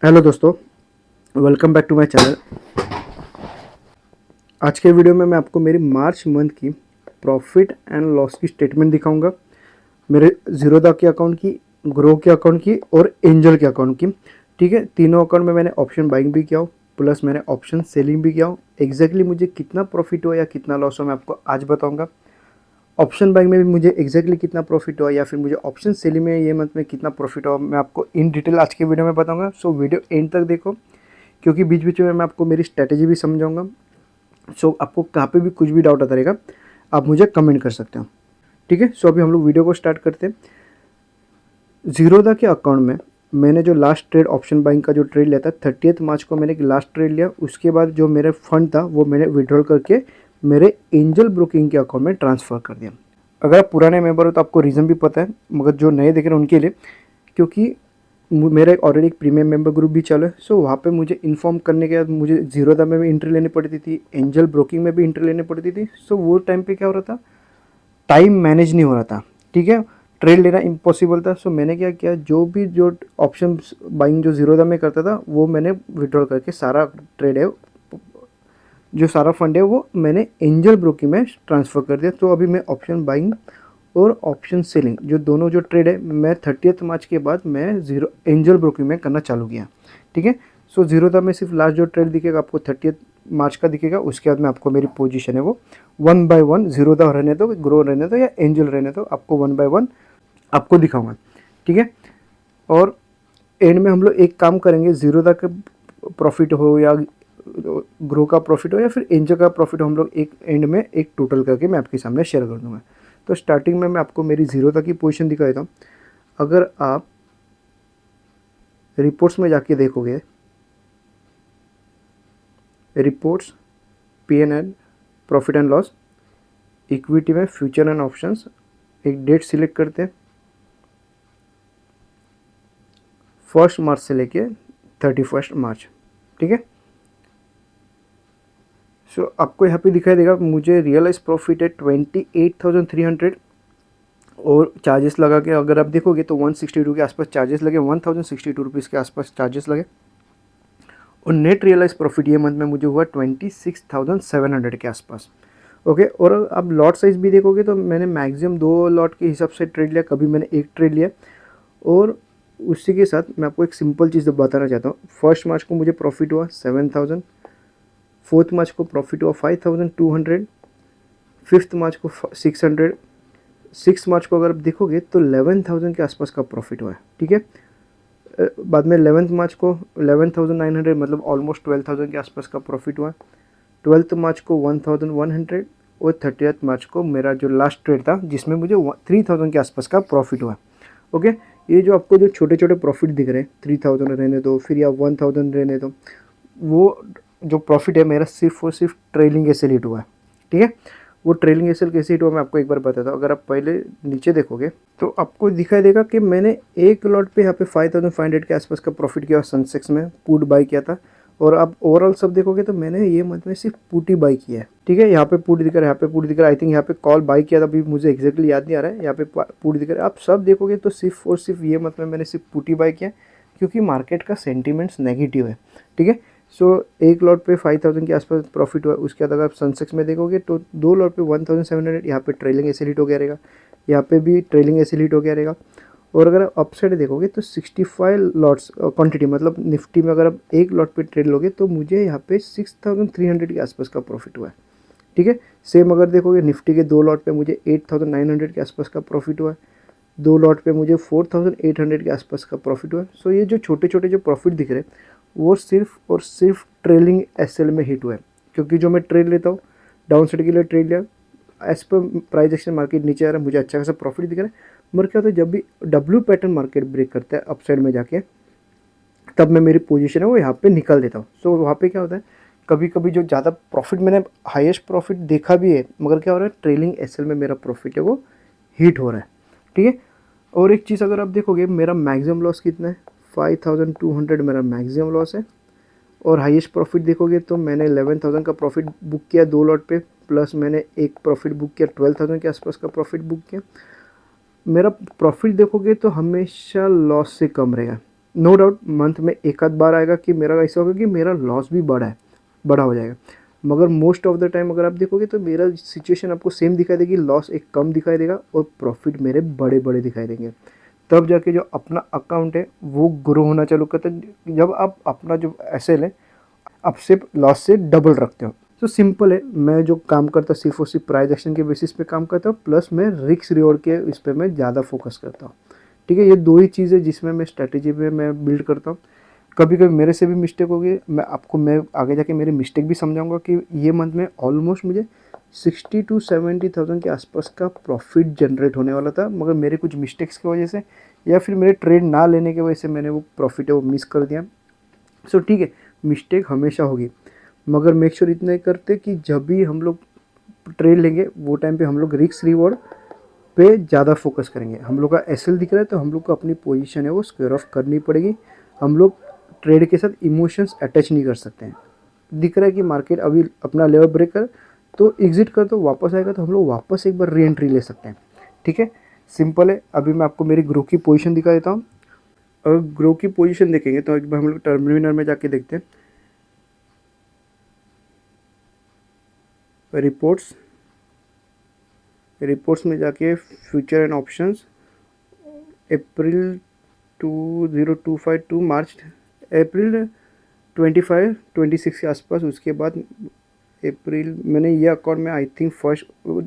Hello दोस्तों, welcome back to my channel. आज के वीडियो में मैं आपको मेरी मार्च मंथ की प्रॉफिट एंड लॉस की स्टेटमेंट दिखाऊंगा। मेरे जीरोधा के अकाउंट की, ग्रो के अकाउंट की और एंजल के अकाउंट की। ठीक है, तीनों अकाउंट में मैंने ऑप्शन बाइंग भी किया हो, प्लस मैंने ऑप्शन सेलिंग भी किया हो। एग्जैक्टली मुझे कितना प्रॉफिट हुआ या कितना लॉस हुआ मैं आपको आज बताऊँगा। ऑप्शन बाइंग में भी मुझे एग्जैक्टली कितना प्रॉफिट हुआ या फिर मुझे ऑप्शन सेलिंग में ये मंथ में कितना प्रॉफिट हुआ मैं आपको इन डिटेल आज के वीडियो में बताऊँगा। सो वीडियो एंड तक देखो, क्योंकि बीच बीच में मैं आपको मेरी स्ट्रैटेजी भी समझाऊंगा। सो आपको कहाँ पे भी कुछ भी डाउट आता रहेगा, आप मुझे कमेंट कर सकते हो। ठीक है, सो अभी हम लोग वीडियो को स्टार्ट करते हैं। जीरोधा के अकाउंट में मैंने जो लास्ट ट्रेड ऑप्शन बाइंग का जो ट्रेड लिया था 30 मार्च को, मैंने एक लास्ट ट्रेड लिया। उसके बाद जो मेरे फंड था वो मैंने विड्रॉल करके मेरे एंजल ब्रोकिंग के अकाउंट में ट्रांसफ़र कर दिया। अगर आप पुराने मेंबर हो तो आपको रीज़न भी पता है, मगर जो नए देख रहे हैं उनके लिए, क्योंकि मेरा ऑलरेडी एक प्रीमियम मेंबर ग्रुप भी चालू है। सो वहाँ पे मुझे इन्फॉर्म करने के बाद मुझे जीरोधा में भी एंट्री लेनी पड़ती थी, एंजल ब्रोकिंग में भी एंट्री लेनी पड़ती थी। सो वो टाइम पे क्या हो रहा था, टाइम मैनेज नहीं हो रहा था। ठीक है, ट्रेड लेना इम्पॉसिबल था। सो मैंने क्या किया, जो ऑप्शन बाइंग जो जीरोधा में करता था वो मैंने विड्रॉल करके सारा ट्रेड है, जो सारा फंड है वो मैंने एंजल ब्रोकिंग में ट्रांसफ़र कर दिया। तो अभी मैं ऑप्शन बाइंग और ऑप्शन सेलिंग जो दोनों जो ट्रेड है मैं 30 मार्च के बाद मैं जीरो एंजल ब्रोकिंग में करना चालू किया। ठीक है, सो जीरोधा में सिर्फ लास्ट जो ट्रेड दिखेगा आपको 30 मार्च का दिखेगा। उसके बाद में आपको मेरी पोजीशन है वो 1 बाय 1, जीरोधा रहने दो, ग्रो रहने दो या एंजल रहने दो, आपको 1 बाय 1 आपको दिखाऊंगा। ठीक है, और एंड में हम लोग एक काम करेंगे, जीरोधा का प्रॉफिट हो या ग्रो का प्रॉफिट हो या फिर एंजल का प्रॉफिट हो, हम लोग एक एंड में एक टोटल करके मैं आपके सामने शेयर कर दूंगा। तो स्टार्टिंग में मैं आपको मेरी जीरोधा की पोजीशन दिखा देता हूँ। अगर आप रिपोर्ट्स में जाके देखोगे, reports, P&L, profit and loss, equity में फ्यूचर एंड ऑप्शंस, एक डेट सिलेक्ट करते हैं 1 मार्च से लेके 31 मार्च। ठीक है, सो आपको यहाँ पे दिखाई देगा मुझे रियलाइज प्रॉफिट है 28,300 और चार्जेस लगा के अगर आप देखोगे तो 162 के आसपास चार्जेस लगे, 1062 रुपीज़ के आसपास चार्जेस लगे। और नेट रियलाइज प्रॉफिट ये मंथ में मुझे हुआ 26,700 के आसपास। ओके, और अब लॉट साइज़ भी देखोगे तो मैंने मैक्सिमम 2 लॉट के हिसाब से ट्रेड लिया, कभी मैंने एक ट्रेड लिया। और उसी के साथ मैं आपको एक सिंपल चीज़ बताना चाहता हूँ। 1 मार्च को मुझे प्रॉफिट हुआ 7,000, 4 मार्च को प्रॉफिट हुआ 5,200, 5 मार्च को 600, 6 मार्च को अगर आप देखोगे तो 11,000 के आसपास का प्रॉफिट हुआ है। ठीक है, बाद में 11 मार्च को 11,900, मतलब ऑलमोस्ट 12,000 के आसपास का प्रॉफिट हुआ। 12 मार्च को 1,100 और 30 मार्च को मेरा जो लास्ट ट्रेड था जिसमें मुझे 3,000 के आसपास का प्रॉफिट हुआ। ओके, ये जो आपको जो छोटे छोटे प्रॉफिट दिख रहे हैं, 3,000 रहने दो फिर या 1,000 रहने दो, वो जो प्रॉफिट है मेरा सिर्फ और सिर्फ ट्रेलिंग एसेल हिट हुआ है। ठीक है, वो ट्रेलिंग एसेल कैसे हिट हुआ मैं आपको एक बार बताता हूँ। अगर आप पहले नीचे देखोगे तो आपको दिखाई देगा कि मैंने एक लॉट पे यहाँ पे 5,500 के आसपास का प्रॉफिट किया, सनसेक्स में पुट बाई किया था। और आप ओवरऑल सब देखोगे तो मैंने ये मंथ में सिर्फ पुट ही बाई किया है। ठीक है, यहाँ पे पुट दिख रहा है, यहाँ पे पुट दिख रहा है, आई थिंक यहाँ पे कॉल बाई किया था, अभी मुझे एक्जैक्टली याद नहीं आ रहा है। यहाँ पे पुट दिख रहा है, आप सब देखोगे तो सिर्फ और सिर्फ ये मंथ में मैंने सिर्फ पुट ही बाई किया, क्योंकि मार्केट का सेंटीमेंट्स नेगेटिव है। ठीक है, सो एक लॉट पे 5,000 के आसपास प्रॉफिट हुआ। उसके बाद अगर आप सनसेक्स में देखोगे तो 2 लॉट पे 1,700, यहाँ पे ट्रेलिंग एसेल हिट हो गया रहेगा, यहाँ पे भी ट्रेलिंग एसेल हिट हो गया रहेगा। और अगर आप अपसाइड देखोगे तो 65 लॉट्स क्वांटिटी, मतलब निफ्टी में अगर आप एक लॉट पे ट्रेड लोगे तो मुझे यहाँ पे 6,300 के आसपास का प्रॉफिट हुआ है। ठीक है, सेम अगर देखोगे निफ्टी के 2 लॉट पे मुझे 8,900 के आसपास का प्रॉफिट हुआ है, 2 लॉट पे मुझे 4,800 के आसपास का प्रॉफिट हुआ है। सो ये जो छोटे छोटे जो प्रॉफिट दिख रहे हैं वो सिर्फ और सिर्फ ट्रेलिंग एसएल में हिट हुआ है, क्योंकि जो मैं ट्रेड लेता हूँ डाउन साइड के लिए ट्रेड लिया, as per price action market नीचे आ रहा है, मुझे अच्छा खासा प्रॉफिट दिख रहा है। मगर क्या होता है, जब भी डब्ल्यू पैटर्न मार्केट ब्रेक करता है अपसाइड में जाके, तब मैं मेरी पोजीशन है वो यहाँ पे निकाल देता हूँ। सो वहाँ पे क्या होता है, कभी कभी जो ज़्यादा प्रॉफिट मैंने हाईएस्ट प्रॉफिट देखा भी है, मगर क्या हो रहा है ट्रेलिंग एसएल में मेरा प्रॉफिट है वो हिट हो रहा है। ठीक है, और एक चीज़ अगर आप देखोगे मेरा मैक्सिमम लॉस कितना है, 5,200 मेरा मैक्सिमम लॉस है। और हाईएस्ट प्रॉफिट देखोगे तो मैंने 11,000 का प्रॉफिट बुक किया 2 लॉट पे, प्लस मैंने एक प्रॉफिट बुक किया 12,000 के आसपास का प्रॉफिट बुक किया। मेरा प्रॉफिट देखोगे तो हमेशा लॉस से कम रहेगा। नो डाउट मंथ में एक आध बार आएगा कि मेरा ऐसा होगा कि मेरा लॉस भी बड़ा हो जाएगा, मगर मोस्ट ऑफ द टाइम अगर आप देखोगे तो मेरा सिचुएशन आपको सेम दिखाई देगी, लॉस एक कम दिखाई देगा और प्रॉफिट मेरे बड़े बड़े दिखाई देंगे। तब जाके जो अपना अकाउंट है वो ग्रो होना चालू करता है, जब आप अपना जो एसएल है आप सिर्फ लॉस से डबल रखते हो। तो सिंपल है, मैं जो काम करता सिर्फ और सिर्फ प्राइस एक्शन के बेसिस पे काम करता हूँ, प्लस मैं रिस्क रिवॉर्ड के इस पर मैं ज़्यादा फोकस करता हूँ। ठीक है, ये दो ही चीज़ें जिसमें मैं स्ट्रैटेजी में मैं बिल्ड करता हूँ। कभी कभी मेरे से भी मिस्टेक होगी, मैं आगे जाके मेरी मिस्टेक भी समझाऊंगा कि ये मंथ में ऑलमोस्ट मुझे 60 to 70 थाउजेंड के आसपास का प्रॉफिट जनरेट होने वाला था, मगर मेरे कुछ मिस्टेक्स की वजह से या फिर मेरे ट्रेड ना लेने की वजह से मैंने वो प्रॉफिट है वो मिस कर दिया। सो ठीक है, मिस्टेक हमेशा होगी, मगर मेक श्योर इतना ही करते कि जब भी हम लोग ट्रेड लेंगे वो टाइम पे हम लोग रिस्क रिवॉर्ड पे ज़्यादा फोकस करेंगे। हम लोग का एसएल दिख रहा है तो हम लोग को अपनी पोजीशन है वो स्क्वायर ऑफ करनी पड़ेगी। हम लोग ट्रेड के साथ इमोशंस अटैच नहीं कर सकते हैं। दिख रहा है कि मार्केट अभी अपना लेवल ब्रेक कर तो एग्जिट कर, तो वापस आएगा तो हम लोग वापस एक बार री एंट्री ले सकते हैं। ठीक है, सिंपल है। अभी मैं आपको मेरी ग्रो की पोजीशन दिखा देता हूँ। अगर ग्रो की पोजीशन देखेंगे तो एक बार हम लोग टर्मिनल में जाके देखते हैं, रिपोर्ट्स में जाके future and options April 2025 to March April 25-26 के आसपास। उसके बाद अप्रैल मैंने ये अकाउंट में आई थिंक फर्स्ट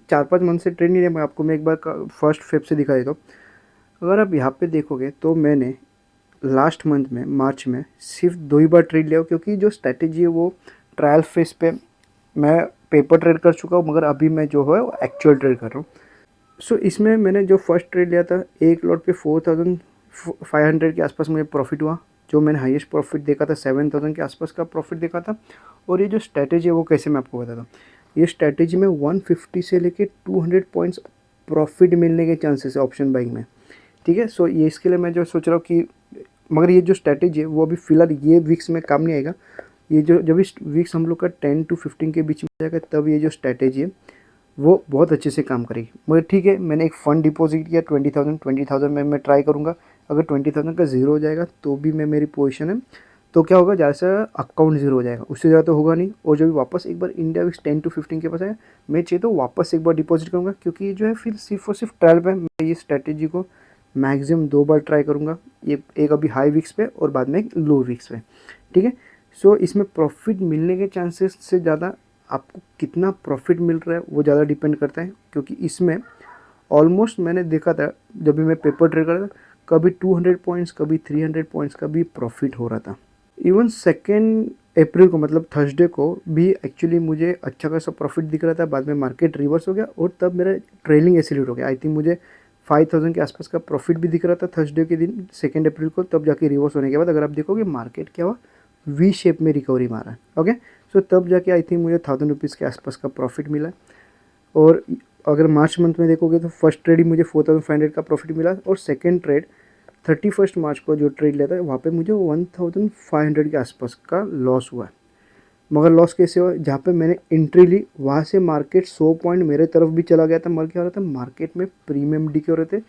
4-5 मंथ से ट्रेड नहीं है, मैं आपको मैं एक बार फर्स्ट फेब से दिखा देता हूँ। अगर आप यहाँ पे देखोगे तो मैंने लास्ट मंथ में मार्च में सिर्फ 2 ही बार ट्रेड लिया, क्योंकि जो स्ट्रैटेजी है वो ट्रायल फेस पे मैं पेपर ट्रेड कर चुका हूँ, मगर अभी मैं जो है वो एक्चुअल ट्रेड कर रहा हूँ। सो इसमें मैंने जो फर्स्ट ट्रेड लिया था एक लॉट पे 4500 के आसपास मुझे प्रॉफिट हुआ। जो मैंने हाईएस्ट प्रॉफिट देखा था 7000 के आसपास का प्रॉफिट देखा था। और ये जो स्ट्रैटेजी है वो कैसे मैं आपको बताता हूँ। ये स्ट्रैटेजी में 150 से लेके 200 पॉइंट्स प्रॉफिट मिलने के चांसेस है ऑप्शन बाइंग में। ठीक है, सो ये इसके लिए मैं जो सोच रहा हूँ कि, मगर ये जो स्ट्रैटेजी है वो अभी फ़िलहाल ये वीक्स में काम नहीं आएगा। ये जो जब इस वीक्स हम लोग का 10 to 15 के बीच में जाएगा तब ये जो स्ट्रैटेजी है वो बहुत अच्छे से काम करेगी। मगर ठीक है, मैंने एक फ़ंड डिपॉजिट किया 20,000 में मैं ट्राई करूँगा। अगर 20,000 का ज़ीरो हो जाएगा तो भी मैं मेरी पोजीशन है तो क्या होगा, ज़्यादा से अकाउंट ज़ीरो हो जाएगा, उससे ज़्यादा तो होगा नहीं। और जब भी वापस एक बार इंडिया विक्स 10 to 15 के पास आएगा मैं चाहिए तो वापस एक बार डिपॉजिट करूँगा, क्योंकि ये जो है फिर सिर्फ और सिर्फ ट्रायल पे मैं ये स्ट्रैटेजी को मैक्सिमम 2 बार ट्राई करूँगा। ये एक अभी हाई विक्स पे और बाद में एक लो विक्स पे। ठीक है, सो इसमें प्रॉफिट मिलने के चांसेस से ज़्यादा आपको कितना प्रॉफिट मिल रहा है वो ज़्यादा डिपेंड करता है, क्योंकि इसमें ऑलमोस्ट मैंने देखा था जब भी मैं पेपर ट्रेड कर रहा था कभी 200 पॉइंट्स कभी 300 पॉइंट्स का भी प्रॉफिट हो रहा था। इवन 2 अप्रैल को मतलब थर्सडे को भी एक्चुअली मुझे अच्छा खासा प्रॉफिट दिख रहा था। बाद में मार्केट रिवर्स हो गया और तब मेरा ट्रेलिंग एसिलेट हो गया। आई थिंक मुझे 5000 के आसपास का प्रॉफिट भी दिख रहा था थर्सडे के दिन 2 अप्रैल को। तब जाके रिवर्स होने के बाद अगर आप देखोगे मार्केट क्या हुआ, वी शेप में रिकवरी मारा। ओके, सो तब जाके आई थिंक मुझे 1000 रुपीज़ के आसपास का प्रॉफिट मिला। और अगर मार्च मंथ में देखोगे तो फर्स्ट ट्रेड ही मुझे 4500 का प्रॉफिट मिला और सेकेंड ट्रेड 31 मार्च को जो ट्रेड लिया था वहाँ पे मुझे 1500 के आसपास का लॉस हुआ है। मगर लॉस कैसे हुआ, जहाँ पे मैंने एंट्री ली वहाँ से मार्केट 100 पॉइंट मेरे तरफ भी चला गया था। मगर क्या हो रहा था, मार्केट में प्रीमियम डीके हो रहे थे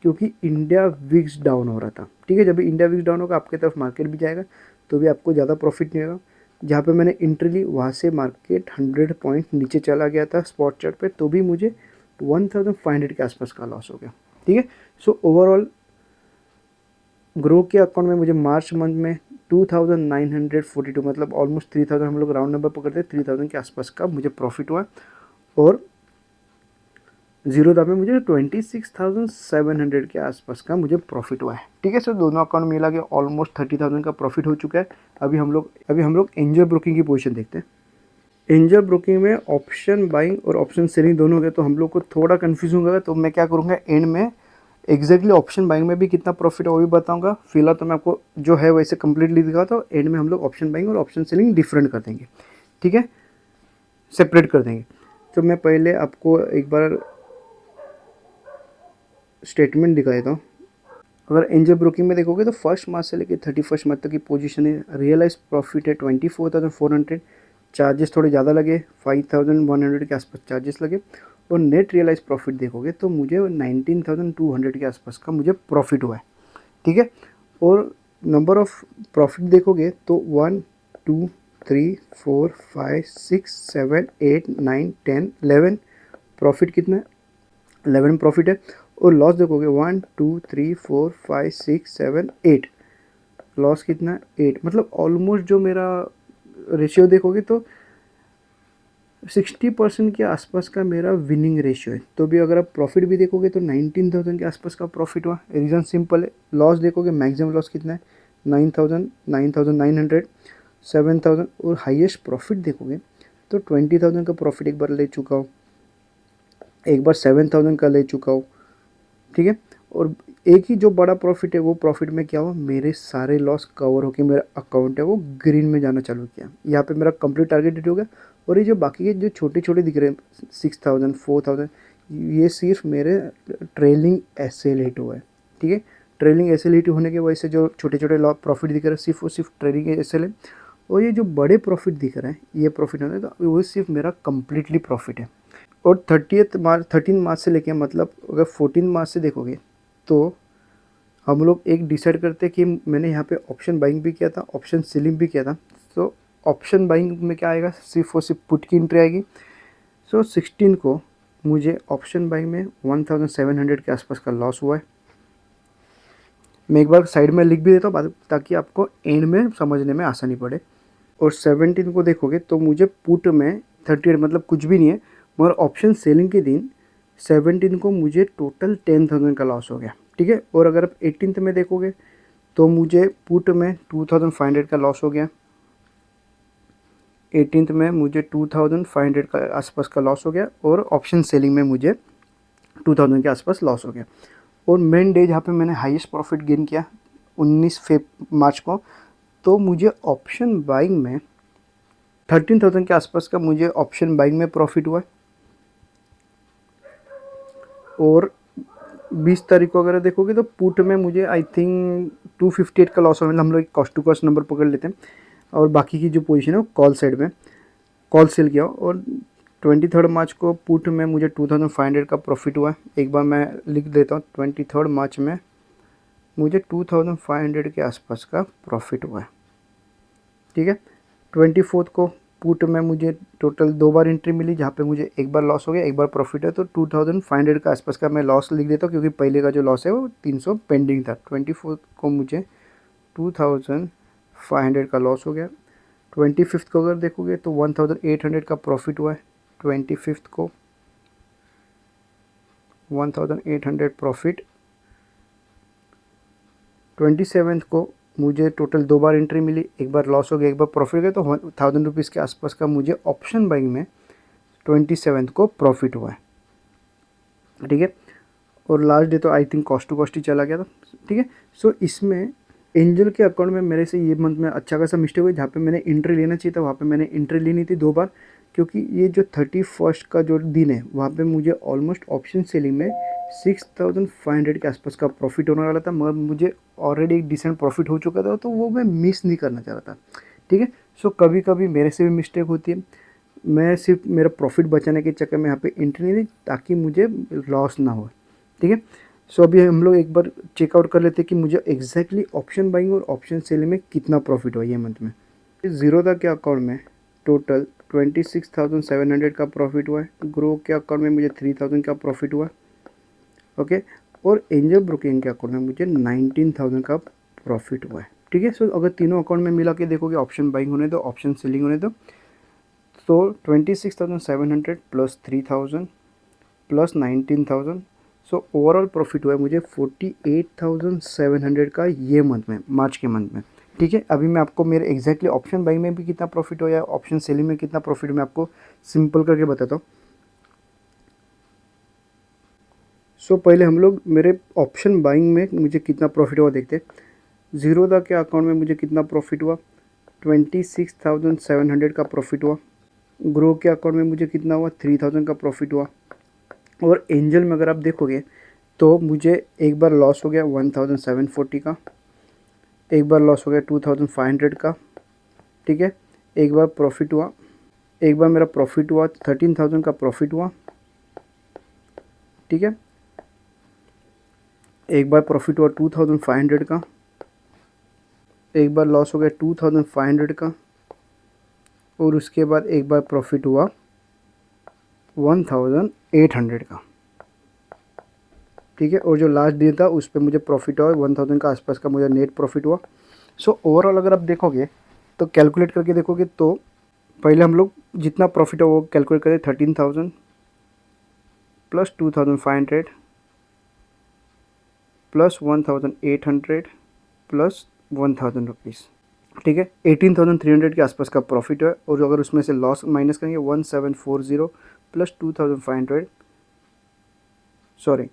क्योंकि इंडिया विक्स डाउन हो रहा था। ठीक है, जब इंडिया विक्स डाउन होगा आपके तरफ मार्केट भी जाएगा तो भी आपको ज़्यादा प्रॉफिट नहीं होगा। जहाँ पे मैंने एंट्री ली वहाँ से मार्केट 100 पॉइंट नीचे चला गया था स्पॉट चार्ट पे, तो भी मुझे 1500 के आसपास का लॉस हो गया। ठीक है, सो ओवरऑल ग्रो के अकाउंट में मुझे मार्च मंथ में 2942 मतलब ऑलमोस्ट 3000, हम लोग राउंड नंबर पकड़ते हैं 3000 के आसपास का मुझे प्रॉफिट हुआ। और जीरो दाम में मुझे 26,700 के आसपास का मुझे प्रॉफिट हुआ है। ठीक है, सर दोनों अकाउंट मिला के ऑलमोस्ट 30,000 का प्रॉफिट हो चुका है। अभी हम लोग एंजल ब्रोकिंग की पोजीशन देखते हैं। एंजल ब्रोकिंग में ऑप्शन बाइंग और ऑप्शन सेलिंग दोनों हो गए, तो हम लोग को थोड़ा कन्फ्यूजन होगा। तो मैं क्या करूँगा एंड में एग्जैक्टली ऑप्शन बाइंग में भी कितना प्रॉफिट है वो भी बताऊंगा। फिलहाल तो मैं आपको जो है वैसे कंप्लीटली दिखाता हूँ। एंड में हम लोग ऑप्शन बाइंग और ऑप्शन सेलिंग डिफरेंट कर देंगे। ठीक है, सेपरेट कर देंगे। तो मैं पहले आपको एक बार स्टेटमेंट दिखा देता हूँ। अगर एंजल ब्रोकिंग में देखोगे तो फर्स्ट मार्च से लेकर 31 मार्च तक की पोजीशन है। रियलाइज प्रॉफिट है 24,400। चार्जेस थोड़े ज़्यादा लगे, 5,100 के आसपास चार्जेस लगे। और नेट रियलाइज प्रॉफिट देखोगे तो मुझे 19,200 के आसपास का मुझे प्रॉफिट हुआ है। ठीक है, और नंबर ऑफ प्रॉफिट देखोगे तो 1 2 3 4 5 6 7 8 9 10 11 प्रॉफिट कितना है, 11 प्रॉफिट है। और लॉस देखोगे 1 2 3 4 5 6 7 8, लॉस कितना है 8। मतलब ऑलमोस्ट जो मेरा रेशियो देखोगे तो 60% के आसपास का मेरा विनिंग रेशियो है। तो भी अगर आप प्रॉफिट भी देखोगे तो 19,000 के आसपास का प्रॉफिट हुआ। रीज़न सिंपल है। लॉस देखोगे मैक्सिमम लॉस कितना है 9,000, 9,900, 7,000। और हाईएस्ट प्रॉफिट देखोगे तो 20,000 का प्रॉफिट एक बार ले चुका हूँ, एक बार 7,000 का ले चुका हूँ, ठीक है। और एक ही जो बड़ा प्रॉफिट है वो प्रॉफिट में क्या हुआ, मेरे सारे लॉस कवर होकर मेरा अकाउंट है वो ग्रीन में जाना चालू किया। यहाँ पे मेरा कंप्लीट टारगेट हिट हो गया। और ये जो बाकी के जो छोटे छोटे दिख रहे हैं 6,000, 4,000, ये सिर्फ मेरे ट्रेलिंग एसएल हिट हुआ है, ठीक है। ट्रेलिंग एसएल हिट होने की वजह से जो छोटे छोटे लॉ प्रॉफिट दिख रहे हैं सिर्फ और सिर्फ ट्रेलिंग एसएल है। और ये जो बड़े प्रॉफिट दिख रहे हैं ये प्रॉफिट होता है तो वो सिर्फ मेरा कंप्लीटली प्रॉफिट है। और 13 मार्च से लेके मतलब अगर 14 मार्च से देखोगे तो हम लोग एक डिसाइड करते हैं कि मैंने यहाँ पे ऑप्शन बाइंग भी किया था, ऑप्शन सेलिंग भी किया था। तो ऑप्शन बाइंग में क्या आएगा, सिर्फ और सिर्फ पुट की एंट्री आएगी। सो 16 को मुझे ऑप्शन बाइंग में 1700 के आसपास का लॉस हुआ है। मैं एक बार साइड में लिख भी देता हूँ ताकि आपको एंड में समझने में आसानी पड़े। और 17 को देखोगे तो मुझे पुट में 38 मतलब कुछ भी नहीं है, मगर ऑप्शन सेलिंग के दिन 17 को मुझे टोटल 10,000 का लॉस हो गया, ठीक है। और अगर आप 18 में देखोगे तो मुझे पुट में 2,500 का लॉस हो गया। 18 में मुझे 2,500 का आसपास का लॉस हो गया। और ऑप्शन सेलिंग में मुझे 2,000 के आसपास लॉस हो गया। और मेन डे जहाँ पे मैंने हाईएस्ट प्रॉफिट गेन किया 19 मार्च को, तो मुझे ऑप्शन बाइंग में 13,000 के आसपास का मुझे ऑप्शन बाइंग में प्रॉफिट हुआ। और 20 तारीख को अगर देखोगे तो पुट में मुझे आई थिंक 258 का लॉस हुआ। मतलब हम लोग कॉस्ट टू कॉस्ट नंबर पकड़ लेते हैं और बाकी की जो पोजीशन है वो कॉल साइड में कॉल सेल किया। और 23 मार्च को पुट में मुझे 2,500 का प्रॉफिट हुआ। एक बार मैं लिख देता हूँ, 23 मार्च में मुझे 2,500 के आसपास का प्रॉफिट हुआ है, ठीक है। 24 को पुट में मुझे टोटल 2 बार एंट्री मिली जहाँ पे मुझे एक बार लॉस हो गया, एक बार प्रॉफिट है। तो 2,500 का आसपास का मैं लॉस लिख देता हूँ क्योंकि पहले का जो लॉस है वो 300 पेंडिंग था। 24 को मुझे 2,500 का लॉस हो गया। 25 को अगर देखोगे तो 1,800 का प्रॉफिट हुआ है। 25 को 1,800 प्रॉफिट। 27 को मुझे टोटल 2 बार एंट्री मिली, एक बार लॉस हो गया, एक बार प्रॉफिट हो गया। तो 1,000 रुपीज़ के आसपास का मुझे ऑप्शन बाइंग में 27 को प्रॉफिट हुआ है, ठीक है। और लास्ट डे तो I think cost to cost ही चला गया था, ठीक है। सो इसमें एंजल के अकाउंट में मेरे से ये मंथ में अच्छा खासा मिस्टेक हुई। जहाँ पे मैंने एंट्री लेना चाहिए था वहाँ पे मैंने एंट्री लेनी थी 2 बार, क्योंकि ये जो 31 का जो दिन है वहाँ पे मुझे ऑलमोस्ट ऑप्शन सेलिंग में 6,500 के आसपास का प्रॉफिट होने वाला था, मगर मुझे ऑलरेडी एक डिसेंट प्रॉफिट हो चुका था तो वो मैं मिस नहीं करना चाह रहा था, ठीक है। सो कभी कभी मेरे से भी मिस्टेक होती है। मैं सिर्फ मेरा प्रॉफिट बचाने के चक्कर में यहाँ पे एंट्री नहीं दी ताकि मुझे लॉस ना हो, ठीक है। सो अभी हम लोग एक बार चेकआउट कर लेते हैं कि मुझे एग्जैक्टली ऑप्शन बाइंग और ऑप्शन सेलिंग में कितना प्रॉफिट हुआ ये मंथ में। ज़ीरोधा के अकाउंट में टोटल 26,700 का प्रॉफिट हुआ है। ग्रो के अकाउंट में मुझे 3,000 का प्रॉफिट हुआ, ओके। और एंजल ब्रोकिंग के अकाउंट में मुझे 19,000 का प्रॉफिट हुआ है, ठीक है। सो अगर तीनों अकाउंट में मिला के देखोगे, ऑप्शन बाइंग होने दो, ऑप्शन सेलिंग होने दो, तो 26,700 plus 3,000 plus 19,000, so overall profit हुआ है मुझे 48,700 का ये मंथ में, मार्च के मंथ में, ठीक है। अभी मैं आपको मेरे एग्जैक्टली ऑप्शन बाइंग में भी कितना प्रॉफिट हुआ है, ऑप्शन सेलिंग में कितना प्रॉफिट, मैं आपको सिंपल करके बताता हूँ। सो पहले हम लोग मेरे ऑप्शन बाइंग में मुझे कितना प्रॉफिट हुआ देखते हैं। ज़ीरोधा के अकाउंट में मुझे कितना प्रॉफिट हुआ, 26,700 का प्रॉफिट हुआ। ग्रो के अकाउंट में मुझे कितना हुआ, 3,000 का प्रॉफिट हुआ। और एंजल में अगर आप देखोगे तो मुझे एक बार लॉस हो गया 1,740 का, एक बार लॉस हो गया 2,500 का, ठीक है। एक बार प्रॉफिट हुआ, एक बार मेरा प्रॉफिट हुआ 13,000 का प्रॉफिट हुआ, ठीक है। एक बार प्रॉफिट हुआ 2,500 का, एक बार लॉस हो गया 2500 का, और उसके बाद एक बार प्रॉफिट हुआ 1800 का, ठीक है। और जो लास्ट डे था उस पर मुझे प्रॉफिट हुआ 1000 का आसपास का मुझे नेट प्रॉफिट हुआ। सो ओवरऑल अगर आप देखोगे तो कैलकुलेट करके देखोगे तो पहले हम लोग जितना प्रॉफिट है वो कैलकुलेट करें, 13,000 प्लस 2500 प्लस 1800 प्लस 1000 रुपीज़, ठीक है। 18,300 के आसपास का प्रॉफिट है। और अगर उसमें से लॉस माइनस करेंगे 1740 प्लस 2500, सॉरी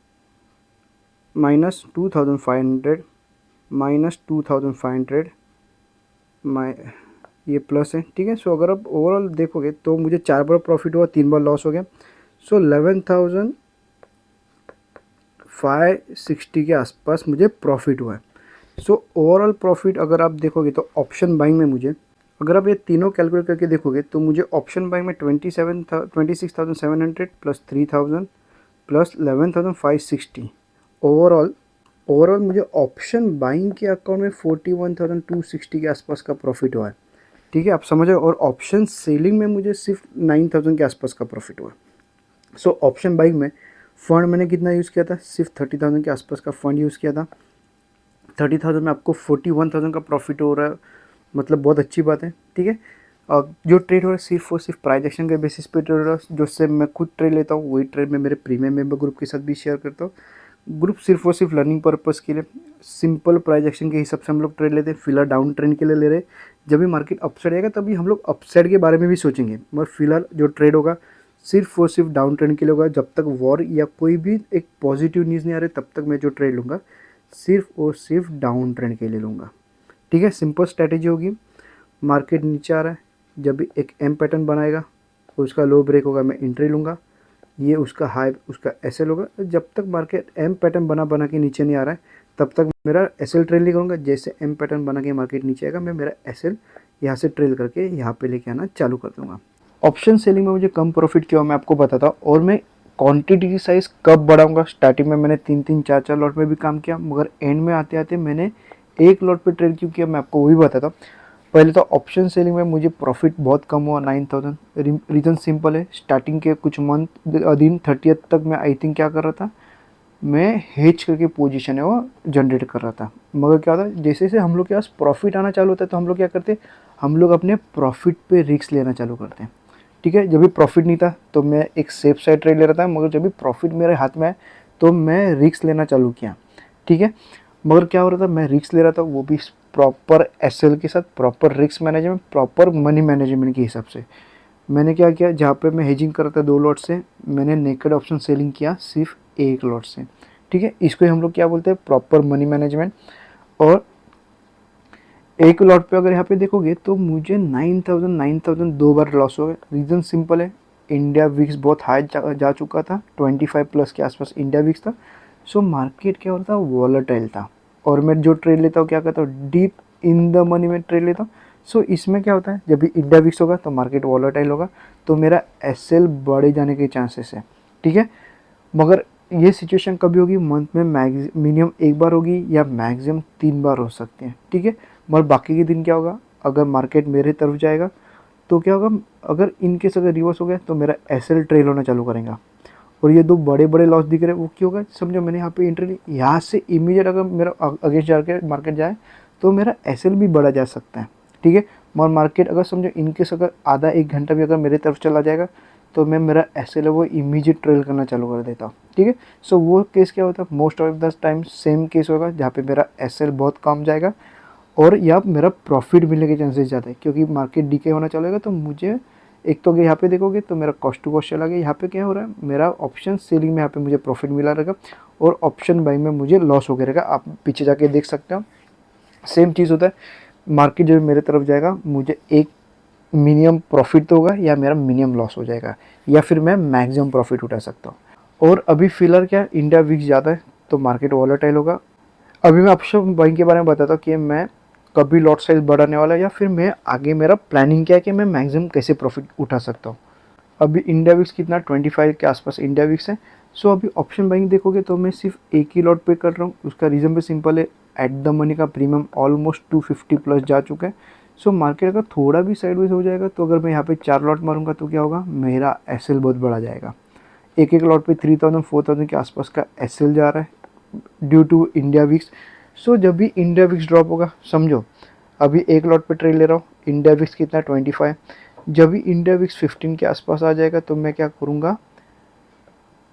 माइनस 2500 माइनस 2500 माइ ये प्लस है, ठीक है। सो अगर आप ओवरऑल देखोगे तो मुझे 4 बार प्रॉफिट हुआ, 3 बार लॉस हो गया। सो 11,560 के आसपास मुझे प्रॉफिट हुआ है। सो ओवरऑल प्रॉफिट अगर आप देखोगे तो ऑप्शन बाइंग में मुझे, अगर आप ये तीनों कैलकुलेट करके देखोगे तो मुझे ऑप्शन बाइंग में 26,700 प्लस 3,000 प्लस 11,560 ओवरऑल मुझे ऑप्शन बाइंग के अकाउंट में 41,260 के आसपास का प्रॉफिट हुआ है, ठीक है, आप समझ रहे हो। और ऑप्शन सेलिंग में मुझे सिर्फ 9,000 के आसपास का प्रॉफिट हुआ। सो ऑप्शन बाइंग में फंड मैंने कितना यूज़ किया था, सिर्फ 30,000 के आसपास का फंड यूज़ किया था। 30,000 में आपको 41,000 का प्रॉफिट हो रहा है, मतलब बहुत अच्छी बात है, ठीक है। और जो ट्रेड हो रहा है सिर्फ और सिर्फ प्राइस एक्शन के बेसिस पे ट्रेड हो रहा है, जो से मैं खुद ट्रेड लेता हूँ, वही ट्रेड मैं मेरे प्रीमियम मेंबर ग्रुप के साथ भी शेयर करता हूँ। ग्रुप सिर्फ और सिर्फ लर्निंग पर्पज़ के लिए, सिंपल प्राइस एक्शन के हिसाब से हम लोग ट्रेड लेते हैं। फिलहाल डाउन ट्रेंड के लिए ले रहे हैं, जब भी मार्केट अपसाइड आएगा तभी हम लोग अपसाइड के बारे में भी सोचेंगे, मगर फिलहाल जो ट्रेड होगा सिर्फ और सिर्फ डाउन ट्रेंड के लिए होगा। जब तक वॉर या कोई भी एक पॉजिटिव न्यूज़ नहीं आ रही तब तक मैं जो ट्रेड लूँगा सिर्फ और सिर्फ डाउन ट्रेंड के लिए लूँगा, ठीक है। सिंपल स्ट्रैटेजी होगी, मार्केट नीचे आ रहा है, जब भी एक एम पैटर्न बनाएगा उसका लो ब्रेक होगा मैं एंट्री लूँगा, ये उसका हाई उसका एसएल होगा। जब तक मार्केट एम पैटर्न बना के नीचे नहीं आ रहा है तब तक मेरा एसएल ट्रेल नहीं करूँगा। जैसे एम पैटर्न बना के मार्केट नीचे आएगा मैं मेरा एसएल यहाँ से ट्रेल करके यहाँ पे लेके आना चालू कर दूँगा। ऑप्शन सेलिंग में मुझे कम प्रॉफिट क्यों मैं आपको बताता हूँ, और मैं क्वांटिटी की साइज़ कब बढ़ाऊँगा। स्टार्टिंग में मैंने 3-3 4-4 लॉट में भी काम किया, मगर एंड में आते आते मैंने एक लॉट पे ट्रेड क्यों किया मैं आपको वही बताता हूँ। पहले तो ऑप्शन सेलिंग में मुझे प्रॉफिट बहुत कम हुआ 9,000। रीज़न सिंपल है, स्टार्टिंग के कुछ मंथ दिन 30th तक मैं आई थिंक क्या कर रहा था, मैं हेज करके पोजीशन है वो जनरेट कर रहा था। मगर क्या होता है जैसे जैसे हम लोग के पास प्रॉफिट आना चालू होता है तो हम लोग क्या करते हैं, हम लोग अपने प्रॉफिट पे रिस्क लेना चालू करते हैं, ठीक है। जब भी प्रॉफिट नहीं था तो मैं एक सेफ साइड ट्रेड ले रहा था, मगर जब भी प्रॉफिट मेरे हाथ में आए तो मैं रिस्क लेना चालू किया, ठीक है। मगर क्या हो रहा था, मैं रिस्क ले रहा था वो भी प्रॉपर एसएल के साथ, proper risk management, proper money management के हिसाब से। मैंने क्या किया, जहाँ पे मैं हेजिंग कर रहा था 2 लॉट से, मैंने नेकेड ऑप्शन सेलिंग किया सिर्फ 1 लॉट से, ठीक है। इसको हम लोग क्या बोलते हैं, प्रॉपर मनी मैनेजमेंट। और एक लॉट पे अगर यहाँ पे देखोगे तो मुझे 9,000 2 बार लॉस हो गया। रीज़न सिंपल है, इंडिया विक्स बहुत हाई जा चुका था, 25 प्लस के आसपास इंडिया विक्स था। सो मार्केट क्या होता था, वॉलेटाइल था। और मैं जो ट्रेड लेता हूँ क्या करता हूँ, डीप इन द मनी में ट्रेड लेता हूँ। सो इसमें क्या होता है, जब भी इंडिया विक्स होगा तो मार्केट वॉलेटाइल होगा, तो मेरा एसएल बढ़े जाने के चांसेस है, ठीक है। मगर ये सिचुएशन कभी होगी, मंथ में मिनिमम 1 बार होगी या मैक्सिमम 3 बार हो सकती है, ठीक है। मगर बाकी के दिन क्या होगा, अगर मार्केट मेरे तरफ जाएगा तो क्या होगा, अगर इनकेस अगर रिवर्स हो गया तो मेरा एसएल ट्रेल होना चालू करेगा। और ये 2 बड़े बड़े लॉस दिख रहे हैं वो क्यों होगा, समझो मैंने यहाँ पे एंट्री ली, यहाँ से इमीडिएट अगर मेरा अगेंस्ट जाके मार्केट जाए तो मेरा एसएल भी बढ़ा जा सकता है, ठीक है। मगर मार्केट अगर समझो इनकेस अगर आधा 1 घंटा भी अगर मेरे तरफ चला जाएगा तो मैं मेरा एसएल है वो इमीडिएट ट्रेल करना चालू कर देता हूँ, ठीक है। सो वो केस क्या होता है, most of the time same case होगा जहाँ पे मेरा एसएल बहुत कम जाएगा और या मेरा प्रॉफिट मिलने के चांसेस ज़्यादा है, क्योंकि मार्केट डीके होना चलेगा। तो मुझे एक तो यहाँ पे देखोगे तो मेरा कॉस्ट टू कॉस्ट चला गया, यहाँ पे क्या हो रहा है, मेरा ऑप्शन सेलिंग में यहाँ पे मुझे प्रॉफिट मिला रहेगा और ऑप्शन बाइंग में मुझे लॉस हो गया रहेगा। आप पीछे जाके देख सकते हो सेम चीज़ होता है। मार्केट जब मेरे तरफ जाएगा मुझे एक मिनिमम प्रॉफिट तो होगा या मेरा मिनिमम लॉस हो जाएगा, या फिर मैं मैक्सिमम प्रॉफिट उठा सकता हूँ। और अभी फिलहाल क्या इंडिया वीक ज़्यादा है तो मार्केट वॉलेटाइल होगा। अभी मैं ऑप्शन बाइंग के बारे में बताता हूँ कि मैं कभी लॉट साइज बढ़ाने वाला है या फिर मैं आगे मेरा प्लानिंग क्या है कि मैं मैक्सिमम कैसे प्रॉफिट उठा सकता हूँ। अभी इंडिया विक्स कितना 25 के आसपास इंडिया विक्स है। सो अभी ऑप्शन बाइंग देखोगे तो मैं सिर्फ एक ही लॉट पे कर रहा हूँ। उसका रीज़न भी सिंपल है, एट द मनी का प्रीमियम ऑलमोस्ट 250 प्लस जा चुका है। सो मार्केट अगर थोड़ा भी साइडवेज हो जाएगा तो अगर मैं यहाँ पे 4 लॉट मारूंगा तो क्या होगा, मेरा एसएल बहुत बढ़ा जाएगा। एक एक लॉट पे 3000 4000 के आसपास का एसएल जा रहा है ड्यू टू इंडिया विक्स। सो जब भी इंडिया विक्स ड्रॉप होगा, समझो अभी एक लॉट पे ट्रेड ले रहा हूँ, इंडिया विक्स कितना 25, जब भी इंडिया विक्स 15 के आसपास आ जाएगा तो मैं क्या करूँगा,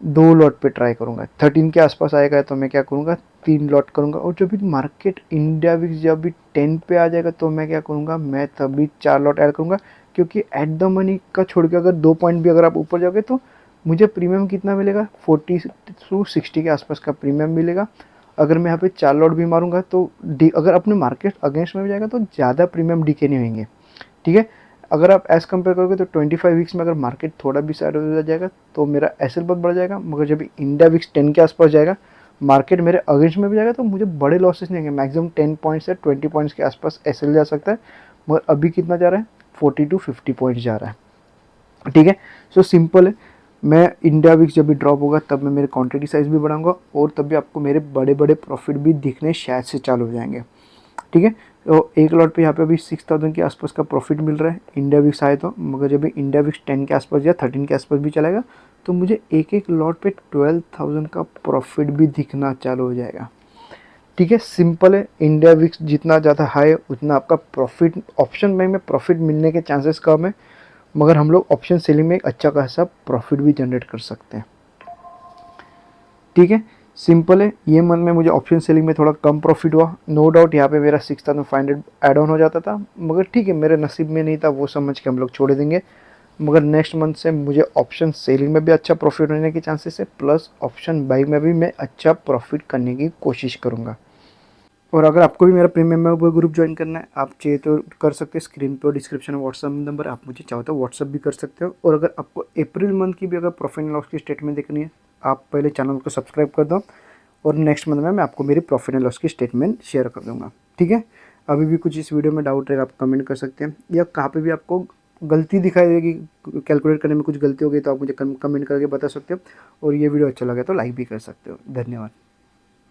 2 लॉट पे ट्राई करूँगा। 13 के आसपास आएगा तो मैं क्या करूँगा, 3 लॉट करूँगा। और जब भी मार्केट इंडिया विक्स जब भी 10 पे आ जाएगा तो मैं क्या करूँगा, मैं तभी 4 लॉट ऐड करूँगा। क्योंकि एट द मनी का छोड़ के अगर 2 पॉइंट भी अगर आप ऊपर जाओगे तो मुझे प्रीमियम कितना मिलेगा, 40 टू 60 के आसपास का प्रीमियम मिलेगा। अगर मैं यहाँ पे 4 लॉट भी मारूंगा तो अगर अपने मार्केट अगेंस्ट में भी जाएगा तो ज़्यादा प्रीमियम डीके नहीं होंगे, ठीक है। अगर आप एज कंपेयर करोगे तो 25 वीक्स में अगर मार्केट थोड़ा भी साइड हो जाएगा तो मेरा एसएल बहुत बढ़ जाएगा। मगर जब इंडिया विक्स 10 के आसपास जाएगा, मार्केट मेरे अगेंस्ट में भी जाएगा तो मुझे बड़े लॉसेस नहीं होंगे। मैक्सिमम 10 पॉइंट्स से 20 पॉइंट्स के आसपास एसएल जा सकता है। मगर अभी कितना जा रहा है, 40 टू 50 पॉइंट्स जा रहा है, ठीक है। सो सिंपल है, मैं इंडिया विक्स जब भी ड्रॉप होगा तब मैं मेरे क्वांटिटी साइज भी बढ़ाऊंगा और तब भी आपको मेरे बड़े बड़े प्रॉफिट भी दिखने शायद से चालू हो जाएंगे, ठीक है। तो एक लॉट पे यहाँ पे अभी 6000 के आसपास का प्रॉफिट मिल रहा है इंडिया विक्स आए तो। मगर जब भी इंडिया विक्स 10 के आसपास या 13 के आसपास भी चलेगा तो मुझे एक एक लॉट पे 12,000 का प्रॉफिट भी दिखना चालू हो जाएगा, ठीक है। सिंपल है, इंडिया विक्स जितना ज़्यादा हाई है उतना आपका प्रॉफिट, ऑप्शन में प्रॉफिट मिलने के चांसेस कम है। मगर हम लोग ऑप्शन सेलिंग में एक अच्छा खासा प्रॉफिट भी जनरेट कर सकते हैं, ठीक है। सिंपल है, ये मंथ में मुझे ऑप्शन सेलिंग में थोड़ा कम प्रॉफिट हुआ, नो डाउट। यहाँ पे मेरा 6500 एड ऑन हो जाता था, मगर ठीक है मेरे नसीब में नहीं था, वो समझ के हम लोग छोड़ देंगे। मगर नेक्स्ट मंथ से मुझे ऑप्शन सेलिंग में भी अच्छा प्रॉफिट होने के चांसेस है, प्लस ऑप्शन बाई में भी मैं अच्छा प्रॉफिट करने की कोशिश करूँगा। और अगर आपको भी मेरा प्रीमियम मेंबर ग्रुप ज्वाइन करना है, आप चाहिए तो कर सकते हैं। स्क्रीन पे और डिस्क्रिप्शन में व्हाट्सअप नंबर, आप मुझे चाहो तो व्हाट्सअप भी कर सकते हो। और अगर आपको अप्रैल मंथ की भी अगर प्रॉफिट एंड लॉस की स्टेटमेंट देखनी है, आप पहले चैनल को सब्सक्राइब कर दो और नेक्स्ट मंथ में मैं आपको मेरी प्रॉफिट एंड लॉस की स्टेटमेंट शेयर कर दूँगा, ठीक है। अभी भी कुछ इस वीडियो में डाउट रहेगा आप कमेंट कर सकते हैं, या कहाँ पर भी आपको गलती दिखाई देगी, कैलकुलेट करने में कुछ गलती हो गई तो आप मुझे कमेंट करके बता सकते हो। और ये वीडियो अच्छा लगे तो लाइक भी कर सकते हो। धन्यवाद।